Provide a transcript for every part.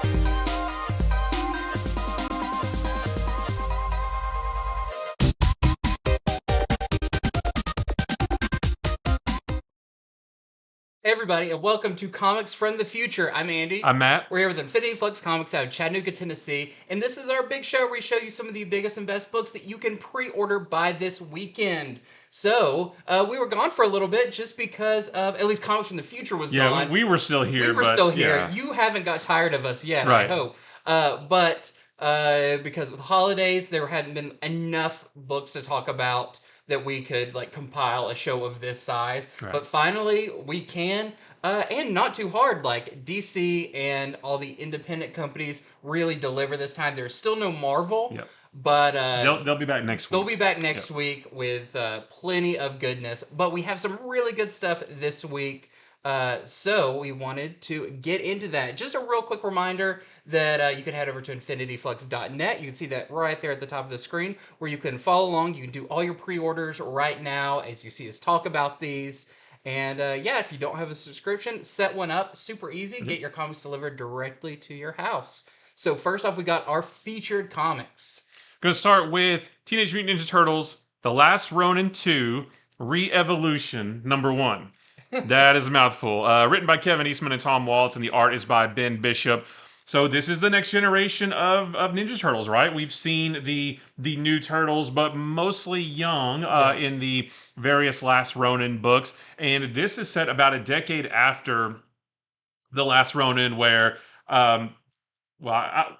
Hey everybody, and welcome to Comics from the Future. I'm Andy. I'm Matt. We're here with Infinity Flux Comics out of Chattanooga, Tennessee, and this is our big show where we show you some of the biggest and best books that you can pre-order by this weekend. So, we were gone for a little bit just because of, at least Comics from the Future was gone. Yeah, we were still here. We were still here. Yeah. You haven't got tired of us yet, Right. I hope. But because of the holidays, there hadn't been enough books to talk about that we could like compile a show of this size. Right. But finally we can, and not too hard. Like DC and all the independent companies really deliver this time. There's still no Marvel. Yep. But they'll be back next week. They'll be back next week with plenty of goodness. But we have some really good stuff this week. So we wanted to get into that. Just a real quick reminder that you can head over to infinityflux.net. You can see that right there at the top of the screen where you can follow along. You can do all your pre-orders right now as you see us talk about these. And yeah, if you don't have a subscription, set one up. Super easy. Get your comics delivered directly to your house. So first off, we got our featured comics. Going to start with Teenage Mutant Ninja Turtles, The Last Ronin 2, Re-Evolution, #1. That is a mouthful. Written by Kevin Eastman and Tom Waltz, and the art is by Ben Bishop. So this is the next generation of Ninja Turtles, right? We've seen the new Turtles, but mostly young in the various Last Ronin books. And this is set about a decade after The Last Ronin, where...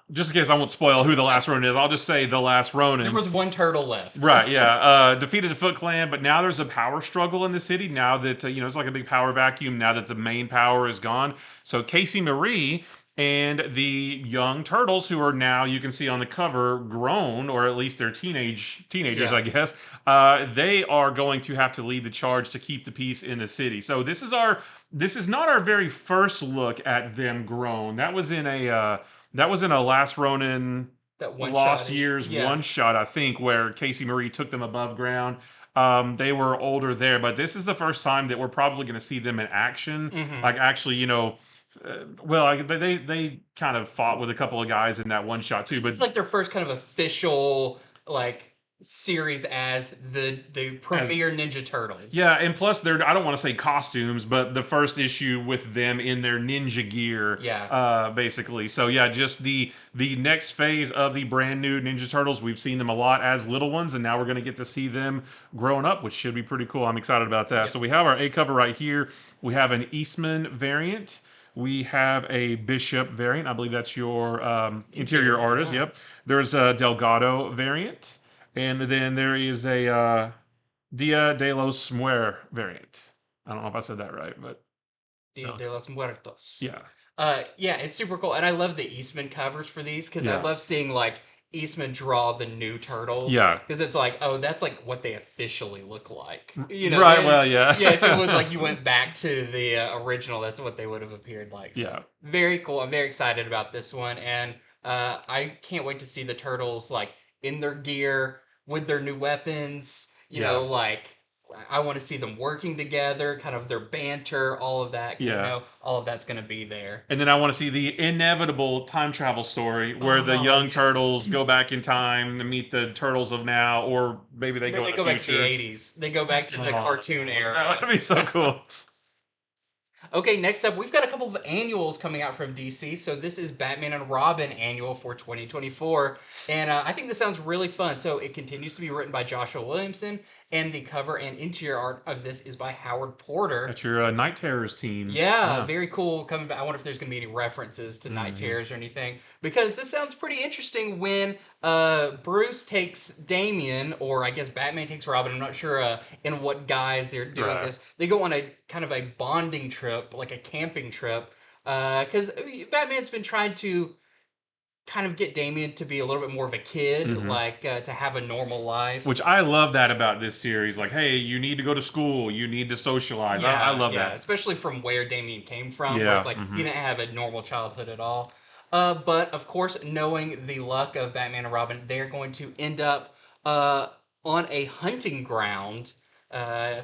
just in case I won't spoil who the last Ronin is, I'll just say the last Ronin. There was one turtle left. Right, yeah. Defeated the Foot Clan, but now there's a power struggle in the city. Now that, it's like a big power vacuum now that the main power is gone. So Casey Marie and the young turtles, who are now, you can see on the cover, grown, or at least they're teenagers, I guess. They are going to have to lead the charge to keep the peace in the city. So this is not our very first look at them grown. That was in a Last Ronin, that one Lost Years one shot, I think, where Casey Marie took them above ground. They were older there, but this is the first time that we're probably going to see them in action. Like actually, they kind of fought with a couple of guys in that one shot too. But it's like their first kind of official series as the premier Ninja Turtles. Yeah, and plus they're, I don't want to say costumes, but the first issue with them in their ninja gear. Yeah. Basically. So yeah, just the next phase of the brand new Ninja Turtles. We've seen them a lot as little ones, and now we're going to get to see them grown up, which should be pretty cool. I'm excited about that. Yep. So we have our A cover right here. We have an Eastman variant. We have a Bishop variant. I believe that's your interior artist. Yeah. Yep. There's a Delgado variant. And then there is a Dia de los MUER variant. I don't know if I said that right, but... Dia de los Muertos. Yeah. Yeah, it's super cool. And I love the Eastman covers for these, because I love seeing, Eastman draw the new Turtles. Yeah. Because it's like, oh, that's, what they officially look like. Right, and, well, yeah. Yeah, if it was you went back to the original, that's what they would have appeared like. So, yeah. Very cool. I'm very excited about this one. And I can't wait to see the Turtles, in their gear, with their new weapons, you know, I want to see them working together, kind of their banter, all of that. All of that's going to be there. And then I want to see the inevitable time travel story where the young turtles go back in time to meet the turtles of now, or maybe they go back to the 80s. They go back to the cartoon era. That would be so cool. Okay, next up, we've got a couple of annuals coming out from DC. So this is Batman and Robin annual for 2024. And I think this sounds really fun. So it continues to be written by Joshua Williamson. And the cover and interior art of this is by Howard Porter. That's your Night Terrors team. Yeah, very cool. Coming back. I wonder if there's going to be any references to Night Terrors or anything. Because this sounds pretty interesting when Bruce takes Damian, or I guess Batman takes Robin. I'm not sure in what guise they're doing this. They go on a kind of a bonding trip, like a camping trip. Because Batman's been trying to kind of get Damian to be a little bit more of a kid, to have a normal life. Which I love that about this series. Like, hey, you need to go to school. You need to socialize. Yeah, I love that. Especially from where Damian came from. Yeah. Where it's he didn't have a normal childhood at all. But, of course, knowing the luck of Batman and Robin, they're going to end up on a hunting ground. I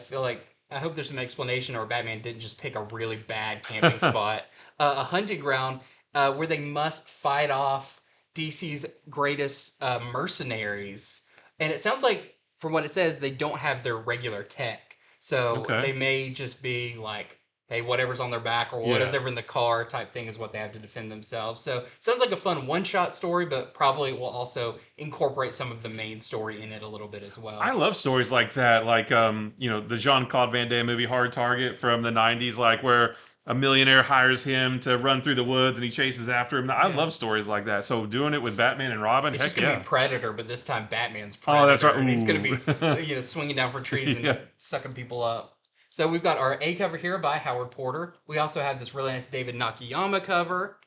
hope there's some explanation, or Batman didn't just pick a really bad camping spot. A hunting ground. where they must fight off DC's greatest mercenaries. And it sounds like, from what it says, they don't have their regular tech. So Okay. they may just be like, hey, whatever's on their back or Yeah. whatever in the car type thing is what they have to defend themselves. So sounds like a fun one-shot story, but probably will also incorporate some of the main story in it a little bit as I well. love stories like that, like the Jean-Claude Van Damme movie Hard Target from the '90s, like where a millionaire hires him to run through the woods and he chases after him. I Yeah. love stories like that. So doing it with Batman and Robin, It's just heck gonna be yeah. Predator, but this time Batman's Oh, that's right. Predator, and he's gonna Ooh. be swinging down from trees and Yeah. sucking people up. So we've got our A cover here by Howard Porter. We also have this really nice David Nakayama cover,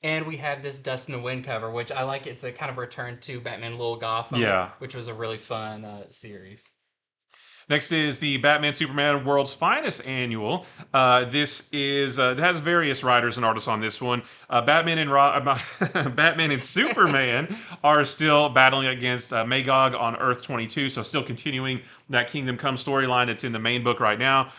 and we have this Dust in the Wind cover, which I like. It's a kind of return to Batman Little Gotham, Yeah. which was a really fun series. Next is the Batman Superman World's Finest Annual. This is it has various writers and artists on this one. Batman and Superman are still battling against Magog on Earth 22, so still continuing that Kingdom Come storyline that's in the main book right now.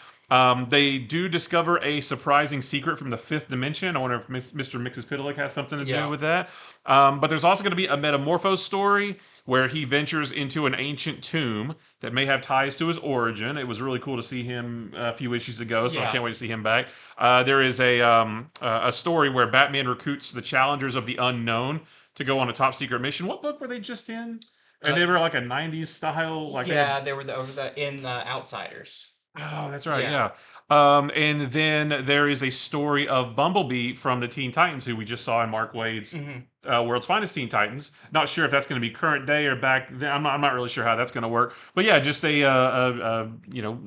They do discover a surprising secret from the fifth dimension. I wonder if Mr. Mixes-Pitalik has something to do Yeah. with that. But there's also going to be a Metamorphose story where he ventures into an ancient tomb that may have ties to his origin. It was really cool to see him a few issues ago, so I Yeah. can't wait to see him back. There is a story where Batman recruits the Challengers of the Unknown to go on a top secret mission. What book were they just in? And Uh, they were like a '90s style, like they had. yeah, they were over the in the Outsiders. Oh, that's right. Yeah. Yeah. And then there is a story of Bumblebee from the Teen Titans, who we just saw in Mark Waid's Hmm. World's Finest Teen Titans. Not sure if that's going to be current day or back then. I'm not really sure how that's going to work. But yeah, just a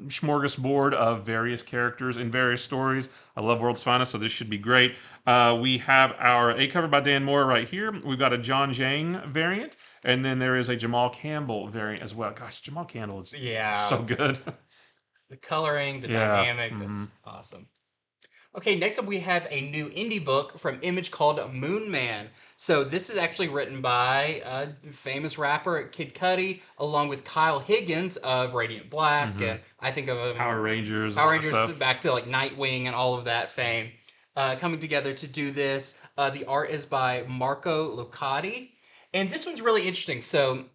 smorgasbord of various characters in various stories. I love World's Finest, so this should be great. We have our A cover by Dan Moore right here. We've got a John Jang variant, and then there is a Jamal Campbell variant as well. Gosh, Jamal Campbell is Yeah. so good. The coloring, the Yeah. dynamic, Hmm. that's awesome. Okay, next up we have a new indie book from Image called Moon Man. So this is actually written by famous rapper Kid Cudi, along with Kyle Higgins of Radiant Black, Hmm. and I think of Power Rangers, Power all that Rangers stuff. back to like Nightwing and all of that fame, coming together to do this. The art is by Marco Locati, and this one's really interesting. So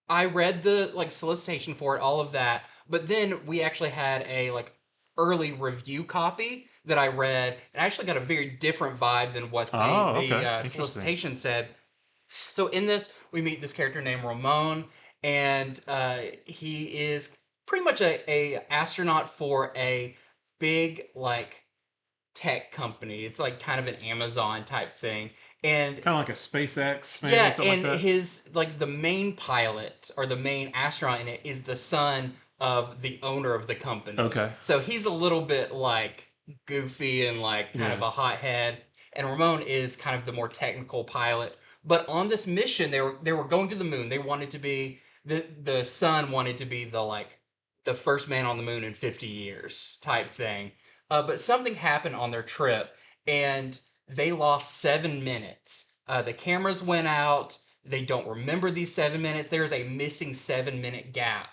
I read the like solicitation for it, all of that, but then we actually had a like early review copy that I read, and I actually got a very different vibe than what Oh, the okay. Interesting. solicitation said. So in this, we meet this character named Ramon, and he is pretty much a astronaut for a big like tech company. It's like kind of an Amazon type thing, and Kind of like a SpaceX, maybe yeah, something like and that. his like the main pilot or the main astronaut in it is the son of the owner of the company. Okay. So he's a little bit like goofy and like kind of Yeah. a hothead. And Ramon is kind of the more technical pilot. But on this mission, they were going to the moon. They wanted to be the son wanted to be the like the first man on the moon in 50 years type thing. But something happened on their trip, and they lost 7 minutes. The cameras went out. They don't remember these 7 minutes. There is a missing 7 minute gap.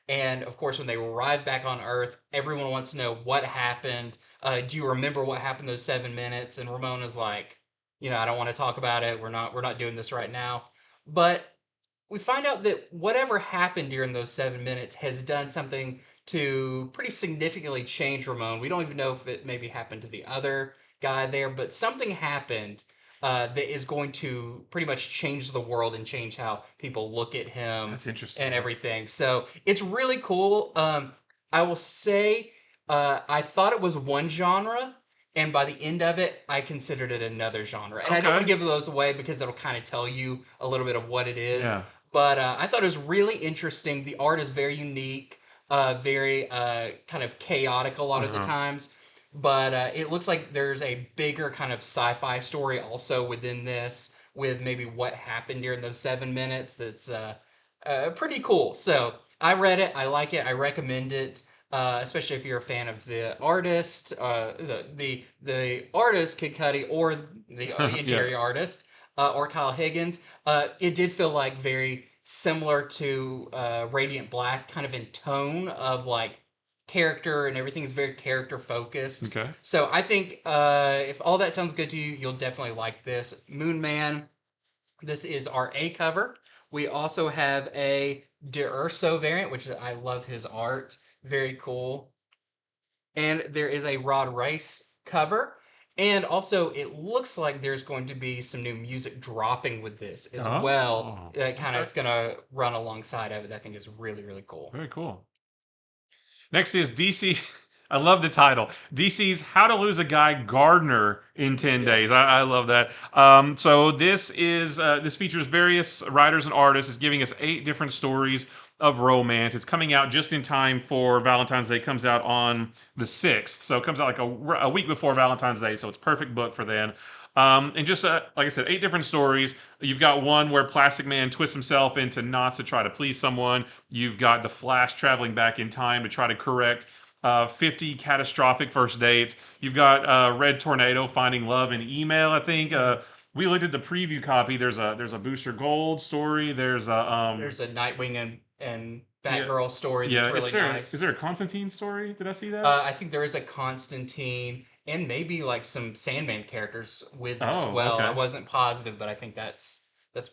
And of course, when they arrive back on Earth, everyone wants to know what happened. Do you remember what happened those 7 minutes? And Ramona's like, I don't want to talk about it. We're not doing this right now. But we find out that whatever happened during those 7 minutes has done something to pretty significantly change Ramon. We don't even know if it maybe happened to the other guy there, but something happened that is going to pretty much change the world and change how people look at him That's interesting. and everything. So it's really cool. I will say I thought it was one genre, and by the end of it, I considered it another genre. And I don't want to Okay. give those away because it'll kind of tell you a little bit of what it is. Yeah. But I thought it was really interesting. The art is very unique, very kind of chaotic a lot of the Uh-huh. times. But it looks like there's a bigger kind of sci-fi story also within this, with maybe what happened during those 7 minutes. That's pretty cool. So I read it. I like it. I recommend it. Especially if you're a fan of the artist, the artist Kid Cudi, or the Yeah. interior artist, or Kyle Higgins. It did feel like very similar to Radiant Black, kind of in tone of like character and everything is very character focused. Okay. So I think if all that sounds good to you, you'll definitely like this. Moon Man, this is our A cover. We also have a De Urso variant, which I love his art. Very cool. And there is a Rod Rice cover. And also, it looks like there's going to be some new music dropping with this as well. Oh, That kind of okay. is going to run alongside of it. I think is really, really cool. Very cool. Next is DC. I love the title. DC's How to Lose a Guy Gardner in 10 Days. I love that. So this features various writers and artists. It's giving us 8 different stories of romance. It's coming out just in time for Valentine's Day. It comes out on the 6th. So it comes out like a week before Valentine's Day. So it's perfect book for then. And just like I said, 8 different stories. You've got one where Plastic Man twists himself into knots to try to please someone. You've got the Flash traveling back in time to try to correct 50 catastrophic first dates. You've got Red Tornado finding love in email. I think we looked at the preview copy. There's a Booster Gold story. There's a Nightwing and Batgirl story yeah. that's really nice. Is there a Constantine story? Did I see that? I think there is a Constantine and maybe like some Sandman characters with it as well. Okay. I wasn't positive, but I think that's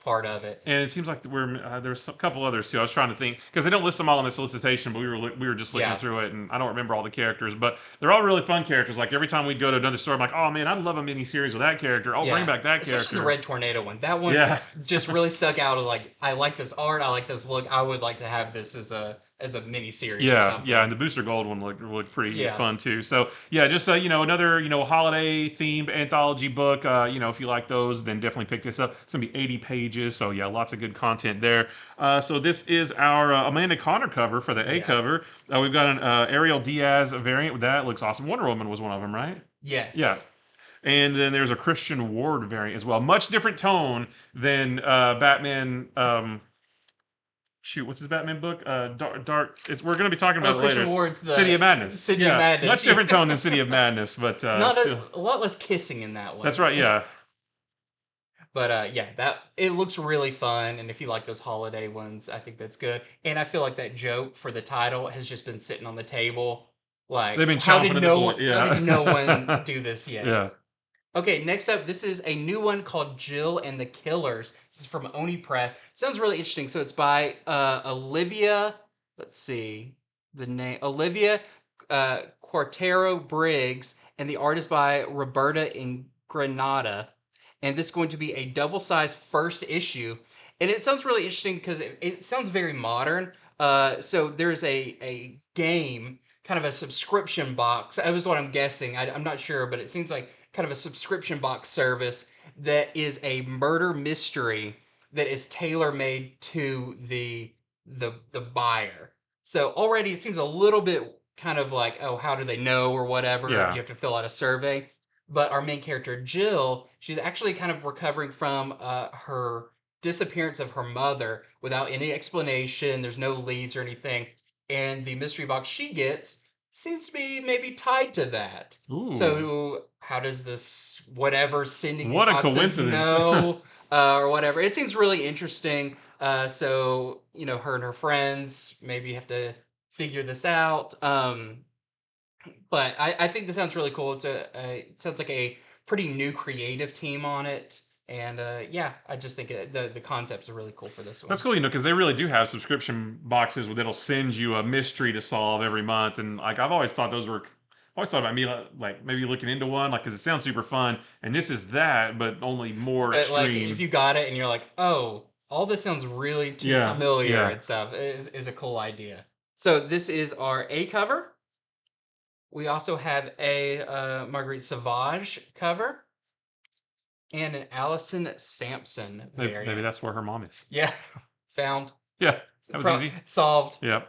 part of it. And it seems like there's a couple others too. I was trying to think because they don't list them all in the solicitation, but we were just looking through it, and I don't remember all the characters, but they're all really fun characters. Like every time we'd go to another store, I'm like, oh man, I'd love a mini series with that character. I'll bring back that Especially character. the Red Tornado one. That one just really stuck out. Of like, I like this art. I like this look. I would like to have this as a mini series. Yeah, and the Booster Gold one looked pretty fun too. So yeah, just another holiday themed anthology book. If you like those, then definitely pick this up. It's gonna be 80 pages, so yeah, lots of good content there. So this is our Amanda Connor cover for the A cover. We've got an Ariel Diaz variant with that. Looks awesome. Wonder Woman was one of them, right? Yes. Yeah. And then there's a Christian Ward variant as well. Much different tone than Batman. Shoot, what's his Batman book? Dark. We're going to be talking about it Christian later. Ward's the City of Madness. City of Madness. Much different tone than City of Madness, but not still. a lot less kissing in that one. That's right. Yeah. But that it looks really fun, and if you like those holiday ones, I think that's good. And I feel like that joke for the title has just been sitting on the table. Like, they've been how chomping did no one do this yet? Yeah. Okay, next up, this is a new one called Jill and the Killers. This is from Oni Press. Sounds really interesting. So it's by Olivia. Let's see the name. Olivia Quartero Briggs, and the art is by Roberta in Granada. And this is going to be a double-sized first issue. And it sounds really interesting because it sounds very modern. So there's a game, kind of a subscription box. That was what I'm guessing. I'm not sure, but it seems like kind of a subscription box service that is a murder mystery that is tailor-made to the buyer. So already it seems a little bit kind of like, oh, how do they know or whatever. Yeah. You have to fill out a survey. But our main character, Jill, she's actually kind of recovering from her disappearance of her mother without any explanation. There's no leads or anything. And the mystery box she gets seems to be maybe tied to that. Ooh. So how does this whatever sending these what a boxes coincidence. know or whatever? It seems really interesting. So her and her friends maybe have to figure this out. But I think this sounds really cool. It sounds like a pretty new creative team on it. And I just think the concepts are really cool for this one. That's cool, because they really do have subscription boxes that'll send you a mystery to solve every month. And like I've always thought about me like maybe looking into one, like because it sounds super fun. And this is that, but only more extreme. Like if you got it and you're like, oh, all this sounds really too familiar and stuff, is a cool idea. So this is our A cover. We also have a Marguerite Sauvage cover and an Allison Sampson variant. Maybe that's where her mom is. Yeah, found. Yeah, that was easy. Solved. Yep.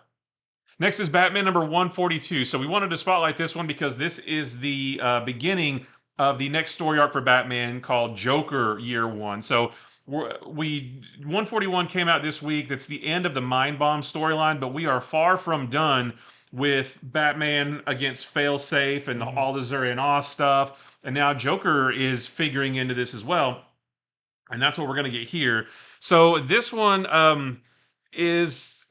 Next is Batman number 142. So we wanted to spotlight this one because this is the beginning of the next story arc for Batman called Joker Year 1. So 141 came out this week. That's the end of the Mind Bomb storyline, but we are far from done with Batman against Failsafe and all the Zuri Oz stuff. And now Joker is figuring into this as well. And that's what we're going to get here. So this one is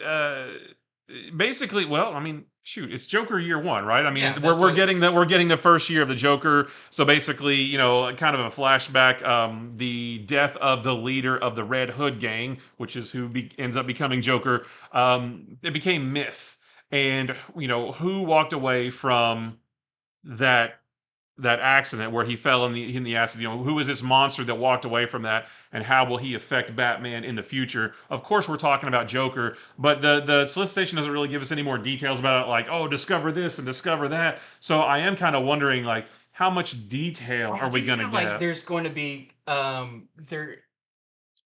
Basically, well, I mean, shoot, it's Joker year one, right? I mean, Yeah, we're that's we're what. getting the we're getting the first year of the Joker. So basically, kind of a flashback. The death of the leader of the Red Hood gang, which is who ends up becoming Joker. It became myth, and who walked away from that that accident where he fell in the acid. Who is this monster that walked away from that, and how will he affect Batman in the future? Of course, we're talking about Joker, but the solicitation doesn't really give us any more details about it, like, oh, discover this and discover that. So I am kind of wondering, like, how much detail I are we do gonna feel like get? there's going to be there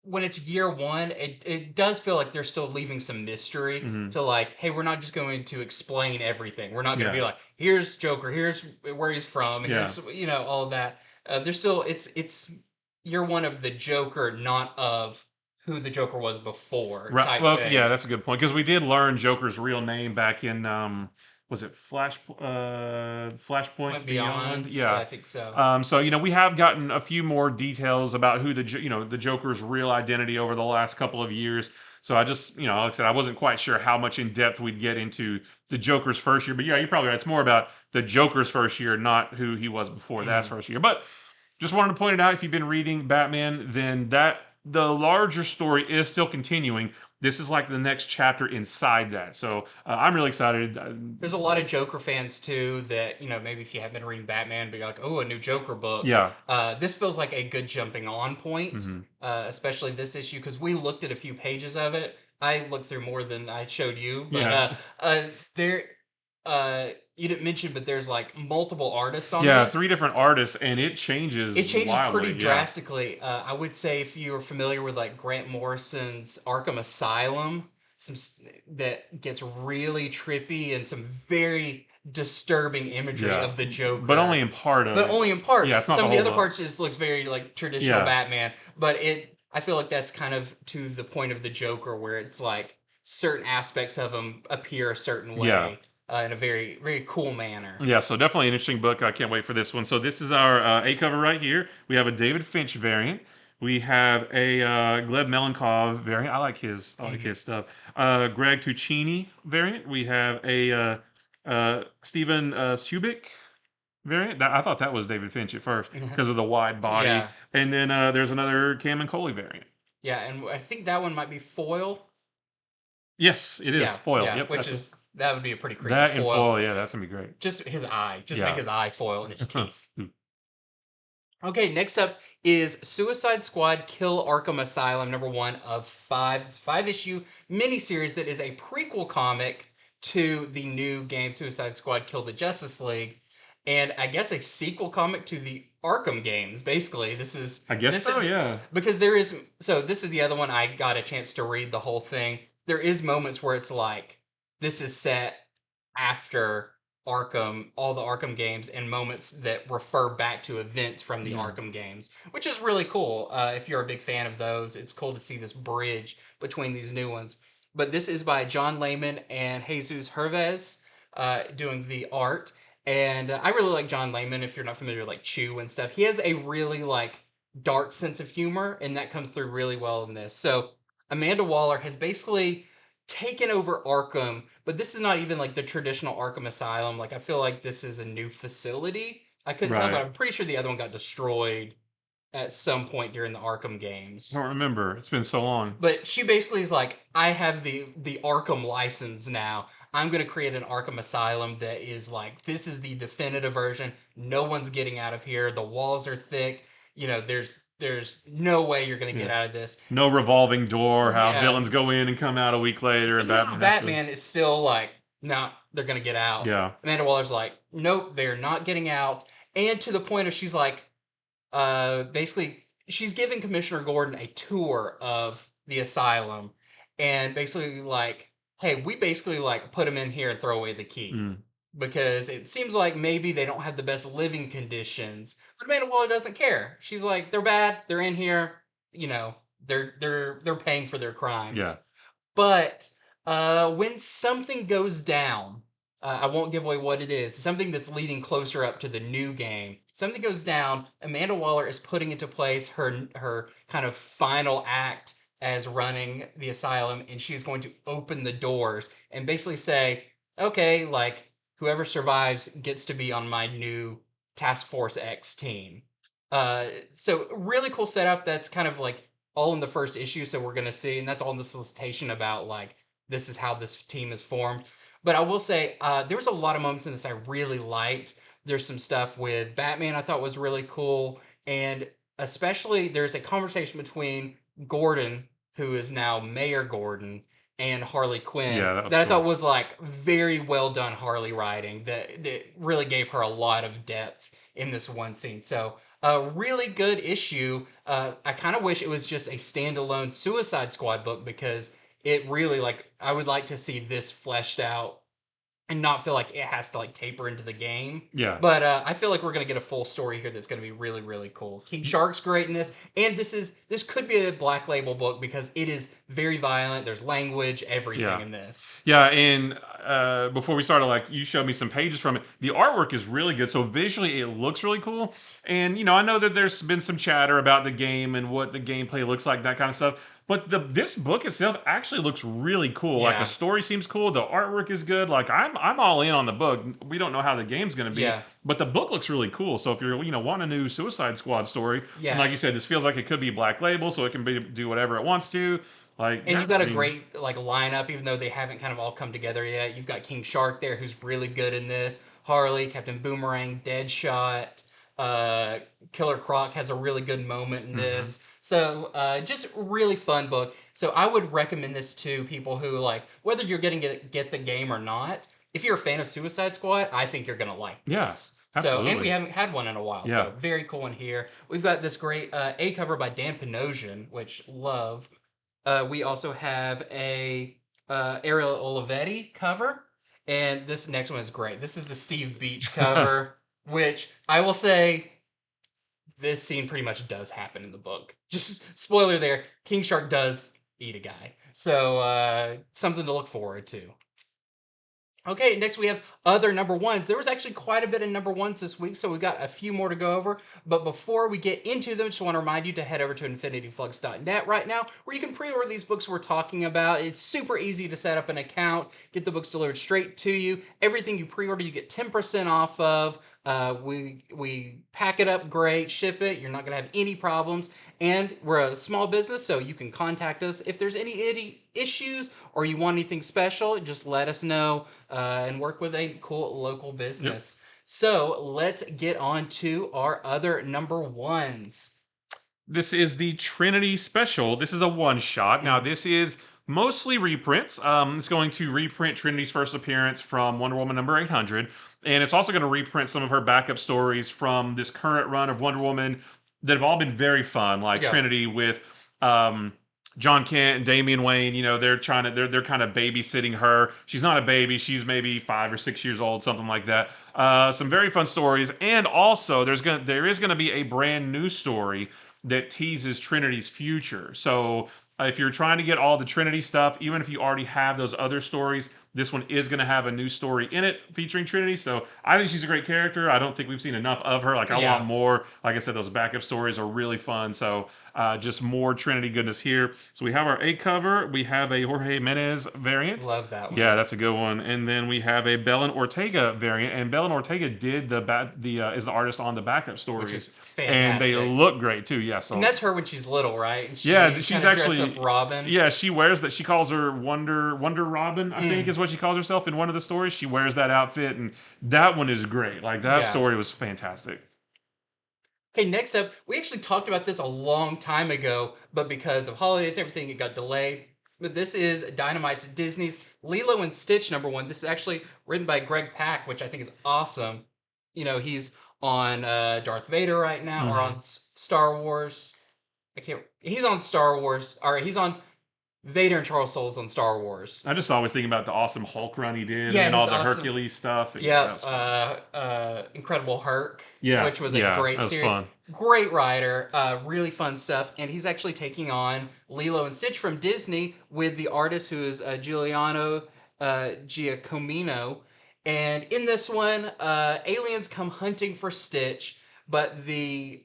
when it's year one, it does feel like they're still leaving some mystery Hmm. to like, hey, we're not just going to explain everything. We're not going to be Yeah, like, here's Joker, here's where he's from, yeah. here's all of that. There's still it's year one of the Joker, not of who the Joker was before Right. type Well, yeah, thing. that's a good point because we did learn Joker's real name back in was it Went Flashpoint Beyond? beyond, yeah, Yeah. I think so. So we have gotten a few more details about who the Joker's real identity over the last couple of years. So I just like I said, I wasn't quite sure how much in depth we'd get into the Joker's first year, but yeah, you're probably right. It's more about the Joker's first year, not who he was before that's Mhm. first year. But just wanted to point it out. If you've been reading Batman, then that the larger story is still continuing. This is like the next chapter inside that. So I'm really excited. There's a lot of Joker fans too that, maybe if you haven't been reading Batman, but you're like, oh, a new Joker book. Yeah. This feels like a good jumping on point, Hmm. especially this issue, because we looked at a few pages of it. I looked through more than I showed you, but Yeah. there, you didn't mention, but there's like multiple artists on Yeah. Three this. different artists, and it It changes changes pretty wildly. Yeah. drastically. I would say if you're familiar with like Grant Morrison's Arkham Asylum, that gets really trippy and some very disturbing imagery Yeah. of the But only Joker, in part of but it. only in parts. Yeah. It's not Some the of the whole other book. parts just looks very like traditional Yeah. Batman, but I feel like that's kind of to the point of the Joker where it's like certain aspects of him appear a certain Yeah. way in a very very cool manner. Yeah, so definitely an interesting book. I can't wait for this one. So this is our A cover right here. We have a David Finch variant. We have a Gleb Melenkov variant. I like Mhm. his stuff. Greg Tuccini variant. We have a Stephen Subic variant. I thought that was David Finch at first because of the wide body. Yeah. And then there's another CAMUNCOLI variant. Yeah, and I think that one might be foil. Yes, it is Yeah, foil. yeah, Yep, which that's it. is that would be a pretty creepy That and foil. foil. Yeah, that's gonna be great. Just his eye, just make Yeah. his eye foil in his teeth. Okay, next up is Suicide Squad Kill Arkham Asylum #1 of 5. It's a 5-issue miniseries that is a prequel comic to the new game Suicide Squad Kill the Justice League, and I guess a sequel comic to the Arkham games. Basically, this is I guess this so. is Yeah. because there is so this is the other one I got a chance to read the whole thing. There is moments where it's like this is set after Arkham, all the Arkham games, and moments that refer back to events from the Yeah. Arkham games, which is really cool. If you're a big fan of those, it's cool to see this bridge between these new ones. But this is by John Layman and Jesus Hervez doing the art. And I really like John Layman. If you're not familiar with like Chew and stuff, he has a really like dark sense of humor, and that comes through really well in this. So Amanda Waller has basically taken over Arkham, but this is not even like the traditional Arkham Asylum. Like I feel like this is a new facility. I couldn't tell, but Right. I'm pretty sure the other one got destroyed at some point during the Arkham I games. don't remember. It's been so long. But she basically is like, I have the Arkham license now. I'm gonna create an Arkham Asylum that is like this is the definitive version. No one's getting out of here. The walls are thick. There's no way you're gonna get Yeah. out of this. No revolving door, how Yeah, villains go in and come out a week later, and even though Batman has to. Batman is still like, no, they're gonna get out. Yeah. Amanda Waller's like, nope, they're not getting out. And to the point of she's like, basically, she's giving Commissioner Gordon a tour of the asylum, and basically like, hey, we basically like put him in here and throw away the key Mm. because it seems like maybe they don't have the best living conditions. But Amanda Waller doesn't care. She's like, they're bad. They're in here. You know, they're paying for their Yeah. crimes. But when something goes down, I won't give away what it is. Something that's leading closer up to the new game. Something goes down. Amanda Waller is putting into place her kind of final act as running the asylum, and she's going to open the doors and basically say, okay, like whoever survives gets to be on my new Task Force X team. So really cool setup. That's kind of like all in the first issue. So we're gonna see, and that's all in the solicitation about like this is how this team is formed. But I will say there was a lot of moments in this I really liked. There's some stuff with Batman I thought was really cool, and especially there's a conversation between Gordon, who is now Mayor Gordon, and Harley Quinn Yeah, that was that I thought cool. was like very well done Harley writing that really gave her a lot of depth in this one scene. So a really good issue. I kind of wish it was just a standalone Suicide Squad book because it really like I would like to see this fleshed out and not feel like it has to like taper into the game. Yeah. But I feel like we're gonna get a full story here that's gonna be really really cool. King Shark's great in this, and this could be a Black Label book because it is very violent. There's language, everything Yeah. in this. Yeah, and before we started, like you showed me some pages from it. The artwork is really good, so visually it looks really cool. And I know that there's been some chatter about the game and what the gameplay looks like, that kind of stuff. But this book itself actually looks really cool. Like the Yeah. story seems cool, the artwork is good. Like I'm all in on the book. We don't know how the game's going to be, Yeah. but the book looks really cool. So if you're want a new Suicide Squad story, Yeah. and like you said, this feels like it could be Black Label, so it can do whatever it wants to. Like, And yeah, you've got I a mean, great like lineup, even though they haven't kind of all come together yet. You've got King Shark there, who's really good in this. Harley, Captain Boomerang, Deadshot, uh, Killer Croc has a really good moment in this. So just really fun book. So I would recommend this to people who like whether you're getting to get the game or not. If you're a fan of Suicide Squad, I think you're gonna like yeah, this. So, and we absolutely. haven't had one in a while, Yeah. so very cool one here. We've got this great A cover by Dan Panosian, which love. We also have a Ariel Olivetti cover, and this next one is great. This is the Steve Beach cover, which I will say this scene pretty much does happen in the book. Just spoiler there, King Shark does eat a guy, so something to look forward to. Okay, next we have other number ones. There was actually quite a bit of number ones this week, so we got a few more to go over. But before we get into them, just want to remind you to head over to infinityflux.net right now, where you can pre-order these books we're talking about. It's super easy to set up an account, get the books delivered straight to you. Everything you pre-order, you get 10% off of. We pack it up great, ship it. You're not gonna have any problems. And we're a small business, so you can contact us if there's any issues or you want anything special. Just let us know and work with a cool local business. Yep. So let's get on to our other number ones. This is the Trinity special. This is a one shot. Now, this is mostly reprints. It's going to reprint Trinity's first appearance from Wonder Woman number 800. And it's also going to reprint some of her backup stories from this current run of Wonder Woman that have all been very fun, like Trinity with John Kent and Damian Wayne. They're kind of babysitting her. She's not a baby. She's maybe 5 or 6 years old, something like that. Some very fun stories. And also, there is gonna be a brand new story that teases Trinity's future. So if you're trying to get all the Trinity stuff, even if you already have those other stories, this one is going to have a new story in it featuring Trinity. So I think she's a great character. I don't think we've seen enough of her. Like, I want more. Like I said, those backup stories are really fun. So just more Trinity goodness here. So we have our A cover. We have a Jorge Menez variant. Love that one. Yeah, that's a good one. And then we have a Belen Ortega variant. And Belen Ortega did is the artist on the backup stories. Which is fantastic. And they look great too. Yeah. So, and that's her when she's little, right? And she's actually up Robin. Yeah, she wears that. She calls her Wonder Robin, I think is what she calls herself in one of the stories. She wears that outfit, and that one is great. Like, that story was fantastic. Okay, next up, we actually talked about this a long time ago, but because of holidays and everything, it got delayed. But this is Dynamite's Disney's Lilo and Stitch number one. This is actually written by Greg Pak, which I think is awesome. He's on Darth Vader right now, or on Star Wars. He's on Star Wars. All right, he's on Vader and Charles Soules on Star Wars. I just always thinking about the awesome Hulk run he did, and all the awesome Hercules stuff. Incredible Hulk, which was a great series. Fun. Great writer, really fun stuff, and he's actually taking on Lilo and Stitch from Disney with the artist who is Giuliano Giacomino. And in this one, aliens come hunting for Stitch, but the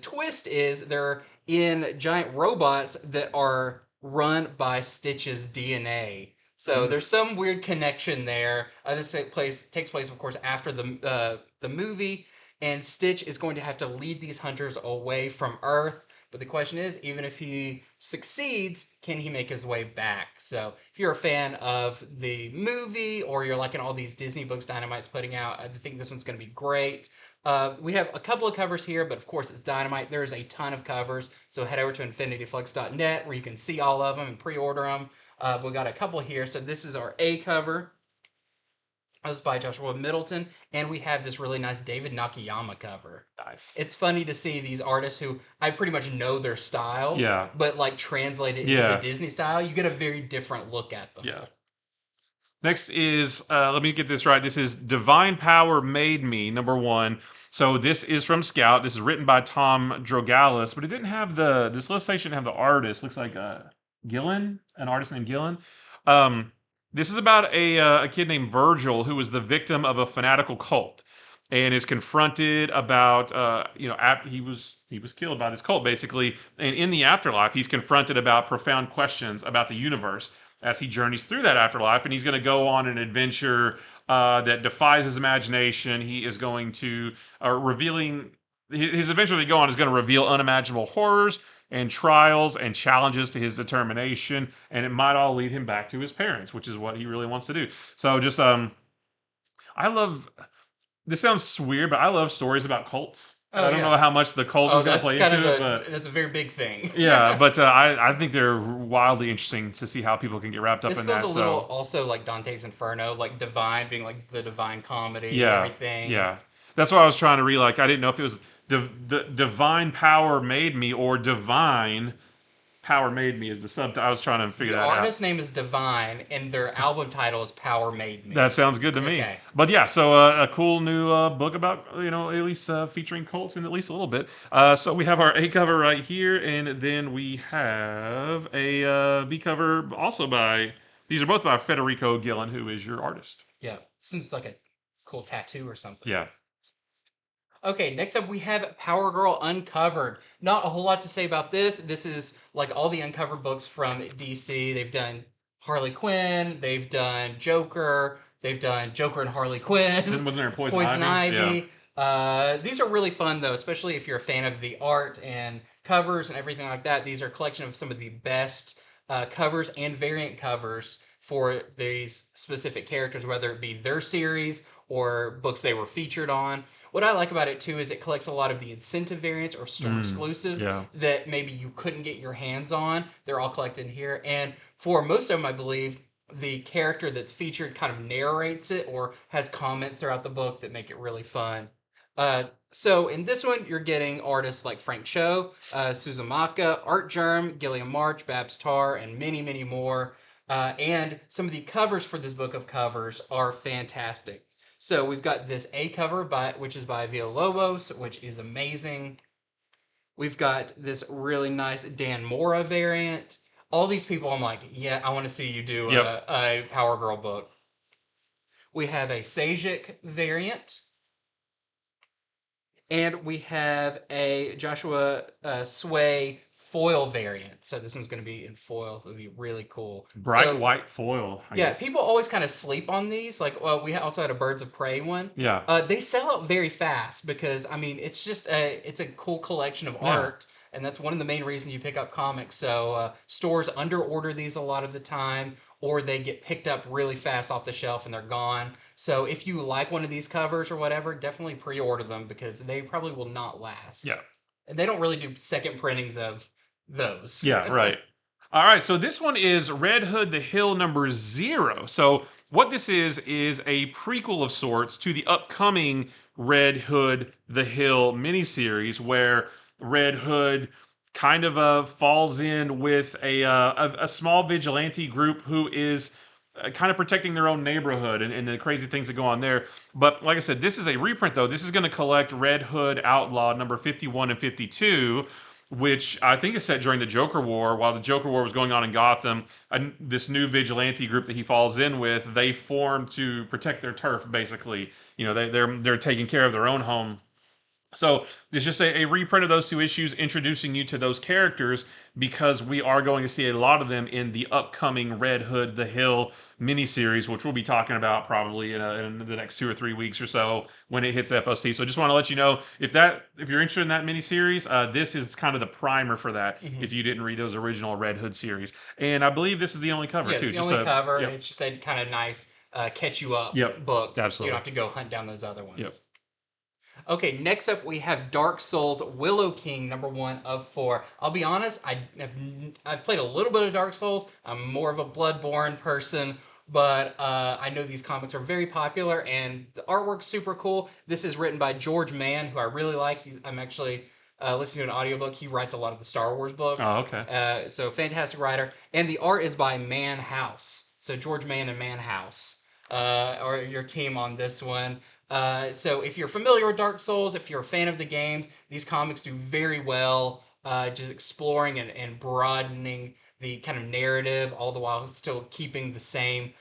twist is they're in giant robots that are run by Stitch's DNA. So there's some weird connection there. This takes place, of course, after the movie, and Stitch is going to have to lead these hunters away from Earth. But the question is, even if he succeeds, can he make his way back? So if you're a fan of the movie, or you're liking all these Disney books Dynamite's putting out, I think this one's going to be great. We have a couple of covers here, but of course it's Dynamite. There's a ton of covers, so head over to infinityflux.net where you can see all of them and pre-order them. We got a couple here. So this is our A cover. This is by Joshua Middleton, and we have this really nice David Nakayama cover. Nice. It's funny to see these artists who I pretty much know their styles, Yeah. but like translate it into the Disney style, you get a very different look at them. Yeah. Next is, let me get this right. This is Divine Power Made Me, #1. So this is from Scout. This is written by Tom Drogalis, but it didn't have this illustration didn't have the artist. Looks like GUILLEN, an artist named GUILLEN. This is about a kid named Virgil who was the victim of a fanatical cult and is confronted about, he was killed by this cult basically. And in the afterlife, he's confronted about profound questions about the universe as he journeys through that afterlife, and he's going to go on an adventure that defies his imagination. He is going to his adventure that he go on is going to reveal unimaginable horrors and trials and challenges to his determination, and it might all lead him back to his parents, which is what he really wants to do. So just I love, this sounds weird, but I love stories about cults. I don't know how much the cult is going to play into it, but that's a very big thing. Yeah, but I think they're wildly interesting to see how people can get wrapped up in that. This feels a little also like Dante's Inferno, like Divine being like the divine comedy and everything. Yeah, that's what I was trying to read. Like, I didn't know if it was Divine Power Made Me or Divine Power Made Me is the subtitle. I was trying to figure that out. The artist's name is Divine, and their album title is Power Made Me. That sounds good to me. Okay. But yeah, so a cool new book about, at least featuring cults in at least a little bit. So we have our A cover right here, and then we have a B cover also these are both by Federico Guillen, who is your artist. Yeah, seems like a cool tattoo or something. Yeah. Okay, next up we have Power Girl Uncovered. Not a whole lot to say about this. This is like all the Uncovered books from DC. They've done Harley Quinn, they've done Joker, they've done Joker and Harley Quinn. Then wasn't there Poison Ivy? Yeah. These are really fun though, especially if you're a fan of the art and covers and everything like that. These are a collection of some of the best covers and variant covers for these specific characters, whether it be their series or books they were featured on. What I like about it too is it collects a lot of the incentive variants or store exclusives that maybe you couldn't get your hands on. They're all collected in here. And for most of them, I believe, the character that's featured kind of narrates it or has comments throughout the book that make it really fun. So in this one, you're getting artists like Frank Cho, Suzumaka, Art Germ, Gilliam March, Babs Tarr, and many, many more. And some of the covers for this book of covers are fantastic. So we've got this A cover which is by Villalobos, which is amazing. We've got this really nice Dan Mora variant. All these people, I'm like, yeah, I want to see you do a Power Girl book. We have a Sejic variant. And we have a Joshua Sway foil variant. So this one's going to be in foil. So it'll be really cool. Bright white foil. I guess. People always kind of sleep on these. Like, well, we also had a Birds of Prey one. Yeah. They sell out very fast because, I mean, it's just it's a cool collection of art. And that's one of the main reasons you pick up comics. So stores under-order these a lot of the time, or they get picked up really fast off the shelf and they're gone. So if you like one of these covers or whatever, definitely pre-order them because they probably will not last. Yeah. And they don't really do second printings of those. Yeah, right. All right, so this one is Red Hood the Hill #0. So what this is a prequel of sorts to the upcoming Red Hood the Hill miniseries where Red Hood kind of falls in with a small vigilante group who is kind of protecting their own neighborhood and the crazy things that go on there. But like I said, this is a reprint, though. This is going to collect Red Hood Outlaw number 51 and 52, which I think is set during the Joker War. While the Joker War was going on in Gotham, this new vigilante group that he falls in with, they formed to protect their turf, basically. You know, they're taking care of their own home. So it's just a reprint of those two issues, introducing you to those characters because we are going to see a lot of them in the upcoming Red Hood the Hill miniseries, which we'll be talking about probably in the next 2 or 3 weeks or so when it hits FOC. So I just want to let you know if you're interested in that miniseries, this is kind of the primer for that. If you didn't read those original Red Hood series, and I believe this is the only cover Yeah, too. it's the only cover. Yep. It's just a kind of nice catch you up Yep. book, so you Absolutely. don't have to go hunt down those other ones. Yep. Okay, next up we have Dark Souls Willow King #1 of 4. I'll be honest, I've played a little bit of Dark Souls. I'm more of a Bloodborne person, but I know these comics are very popular and the artwork's super cool. This is written by George Mann, who I really like. I'm actually listening to an audiobook. He writes a lot of the Star Wars books. Oh, okay. So fantastic writer. And the art is by Man House. So George Mann and Man House or your team on this one. So if you're familiar with Dark Souls, if you're a fan of the games, these comics do very well, just exploring and broadening the kind of narrative, all the while still keeping the same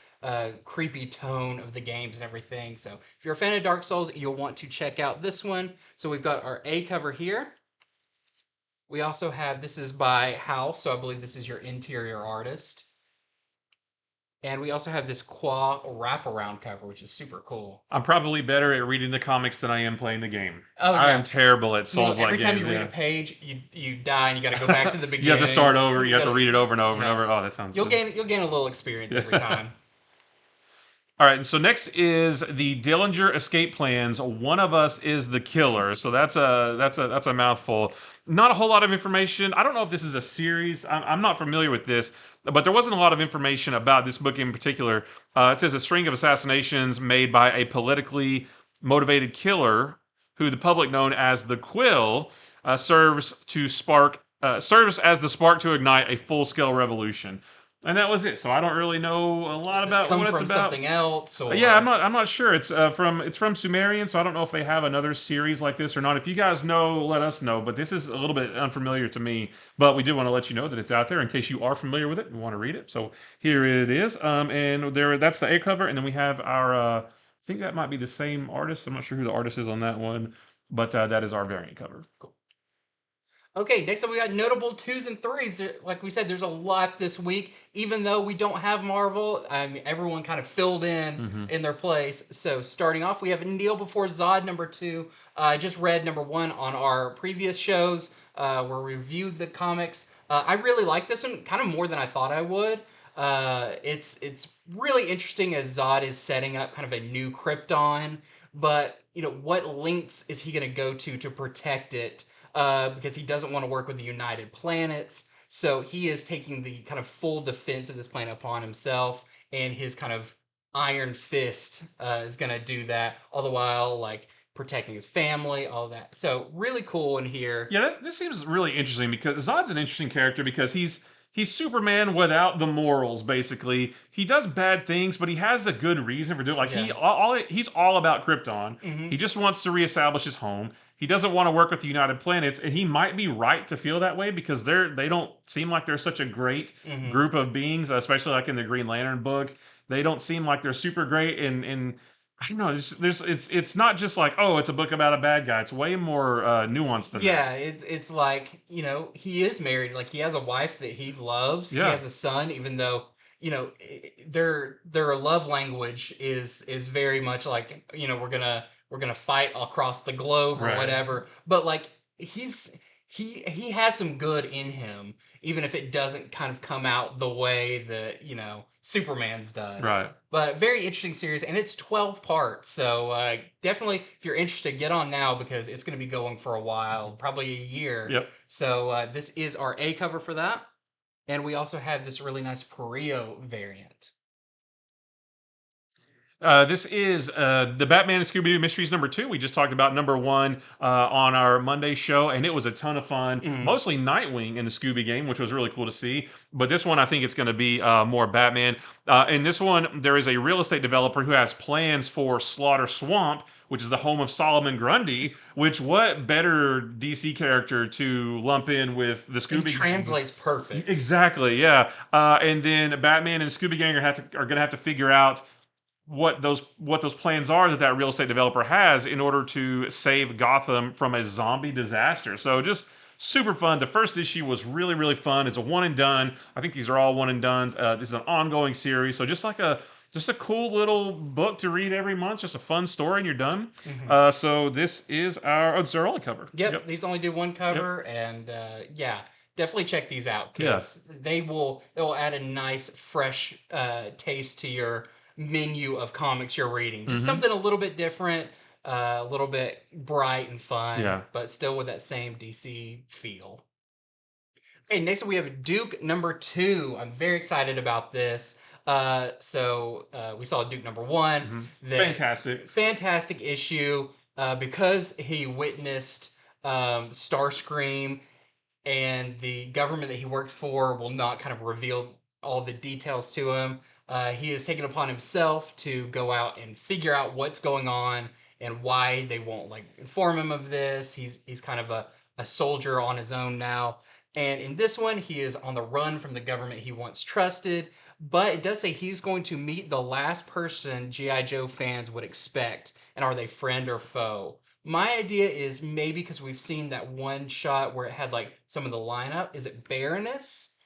creepy tone of the games and everything. So if you're a fan of Dark Souls, you'll want to check out this one. So we've got our A cover here. We also have, this is by House, so I believe this is your interior artist. And we also have this Qua wraparound cover, which is super cool. I'm probably better at reading the comics than I am playing the game. Oh, I yeah. am terrible at Souls-like games. Every time you read a page, you die and you got to go back to the beginning. You have to start over. You have to read it over and over and over. Oh, that sounds. You'll gain a little experience every time. All right, and so next is the Dillinger escape plans. One of us is the killer, so that's a mouthful. Not a whole lot of information. I don't know if this is a series. I'm not familiar with this, but there wasn't a lot of information about this book in particular. It says a string of assassinations made by a politically motivated killer, who the public known as the Quill serves as the spark to ignite a full-scale revolution. And that was it. So I don't really know a lot about what it's about. Something else, or yeah, I'm not sure. It's from Sumerian, so I don't know if they have another series like this or not. If you guys know, let us know. But this is a little bit unfamiliar to me. But we do want to let you know that it's out there in case you are familiar with it and want to read it. So here it is. And that's the A cover, and then we have our. I think that might be the same artist. I'm not sure who the artist is on that one, but that is our variant cover. Cool. Okay, next up we got notable 2s and 3s. Like we said, there's a lot this week. Even though we don't have Marvel, I mean, everyone kind of filled in their place. So starting off, we have Kneel Before Zod #2. I just read #1 on our previous shows where we reviewed the comics. I really like this one, kind of more than I thought I would. It's really interesting as Zod is setting up kind of a new Krypton, but what lengths is he going to go to protect it? Because he doesn't want to work with the United Planets. So he is taking the kind of full defense of this planet upon himself, and his kind of iron fist is going to do that, all the while like protecting his family, all that. So really cool in here. Yeah, this seems really interesting because Zod's an interesting character because he's Superman without the morals. Basically, he does bad things, but he has a good reason for doing. Like he's all about Krypton. He just wants to reestablish his home. He doesn't want to work with the United Planets, and he might be right to feel that way because they don't seem like they're such a great group of beings, especially like in the Green Lantern book. They don't seem like they're super great, and I don't know. It's not just like, oh, it's a book about a bad guy. It's way more nuanced than that. Yeah, it's like he is married. Like he has a wife that he loves. Yeah. He has a son, even though their love language is very much like we're gonna fight across the globe or whatever. But like he has some good in him, even if it doesn't kind of come out the way that Superman's does. Right. But very interesting series, and it's 12 parts. So definitely, if you're interested, get on now because it's going to be going for a while, probably a year. Yep. So this is our A cover for that, and we also have this really nice Perio variant. This is the Batman and Scooby-Doo Mysteries #2. We just talked about #1 on our Monday show, and it was a ton of fun. Mostly Nightwing in the Scooby game, which was really cool to see. But this one, I think it's going to be more Batman. In this one, there is a real estate developer who has plans for Slaughter Swamp, which is the home of Solomon Grundy. Which, what better DC character to lump in with the Scooby? It translates perfect. Exactly, yeah. And then Batman and Scooby Gang are going to have to figure out what those plans are that real estate developer has in order to save Gotham from a zombie disaster. So just super fun. The first issue was really fun. It's a one and done. I think these are all one and dones. This is an ongoing series, so just a cool little book to read every month. Just a fun story, and you're done. So this is it's our only cover. Yep, these only do one cover, and yeah, definitely check these out Yeah. because they will add a nice fresh taste to your menu of comics you're reading. Just something a little bit different, a little bit bright and fun, Yeah. but still with that same DC feel. Okay, next up we have Duke number 2. I'm very excited about this. We saw Duke number 1. Fantastic. Fantastic issue because he witnessed Starscream, and the government that he works for will not kind of reveal all the details to him. He has taken upon himself to go out and figure out what's going on and why they won't like inform him of this. He's kind of a soldier on his own now. And in this one, he is on the run from the government he once trusted. But it does say he's going to meet the last person G.I. Joe fans would expect. And are they friend or foe? My idea is maybe because we've seen that one shot where it had like some of the lineup. Is it Baroness?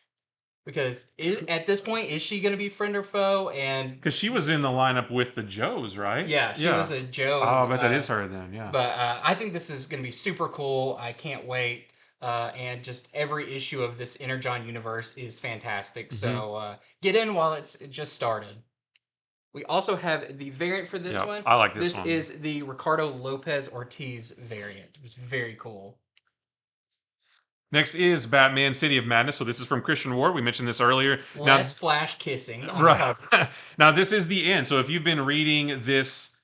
Because at this point, is she going to be friend or foe? And Because she was in the lineup with the Joes, right? yeah, she was a Joe. Oh, I bet that is her then. Yeah. But I think this is going to be super cool. I can't wait. And just every issue of this Energon universe is fantastic. So get in while it just started. We also have the variant for this one. I like this one. This is the Ricardo Lopez Ortiz variant. It's very cool. Next is Batman City of Madness. So this is from Christian Ward. We mentioned this earlier. Less Flash kissing on right. the cover. Now this is the end. So if you've been reading this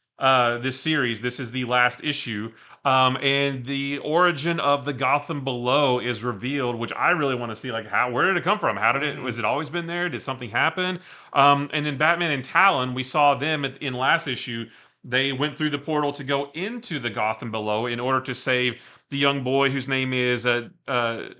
series, this is the last issue. And the origin of the Gotham Below is revealed, which I really want to see. Like, where did it come from? How did it? Was it always been there? Did something happen? And then Batman and Talon, we saw them in last issue. They went through the portal to go into the Gotham Below in order to save the young boy whose name is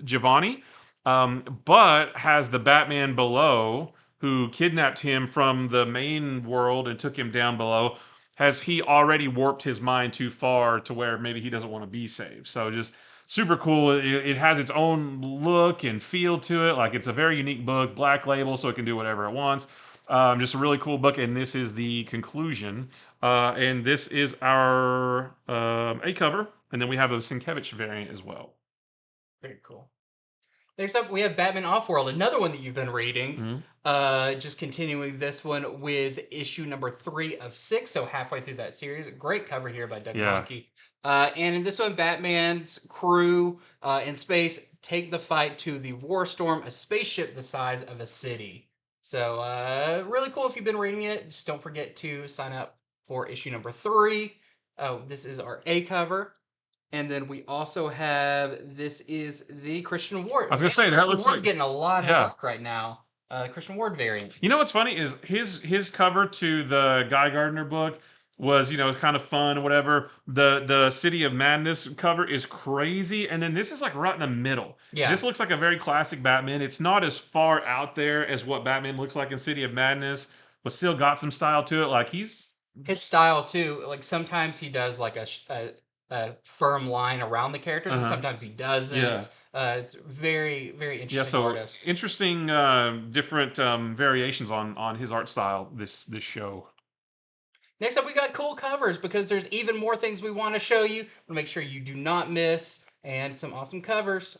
Giovanni, but has the Batman below who kidnapped him from the main world and took him down below. Has he already warped his mind too far to where maybe he doesn't want to be saved? So just super cool. It has its own look and feel to it. Like it's a very unique book, black label, so it can do whatever it wants. Just a really cool book, and this is the conclusion. And this is our A cover, and then we have a Sienkiewicz variant as well. Very cool. Next up, we have Batman Offworld, another one that you've been reading. Just continuing this one with issue number 3 of 6, so halfway through that series. Great cover here by Doug Mahnke. And in this one, Batman's crew in space take the fight to the Warstorm, a spaceship the size of a city. So really cool if you've been reading it. Just don't forget to sign up for issue number 3. Oh, this is our A cover. And then we also have, this is the Christian Ward. I was going to say, that looks like... getting a lot of work right now. Christian Ward variant. You know what's funny is his cover to the Guy Gardner book was, it's kind of fun or whatever. The City of Madness cover is crazy. And then this is like right in the middle. Yeah. This looks like a very classic Batman. It's not as far out there as what Batman looks like in City of Madness, but still got some style to it. Like his style too. Like sometimes he does like a firm line around the characters, and sometimes he doesn't. Yeah. It's very, very interesting artist. Interesting different variations on his art style this show. Next up, we got cool covers because there's even more things we want to show you. We'll make sure you do not miss, and some awesome covers.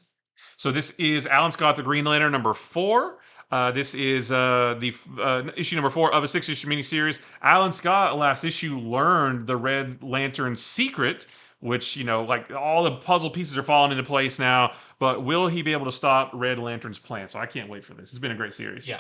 So this is Alan Scott, the Green Lantern, number 4. This is the issue number 4 of a 6-issue miniseries. Alan Scott, last issue, learned the Red Lantern's secret, which, like all the puzzle pieces are falling into place now, but will he be able to stop Red Lantern's plan? So I can't wait for this. It's been a great series. Yeah.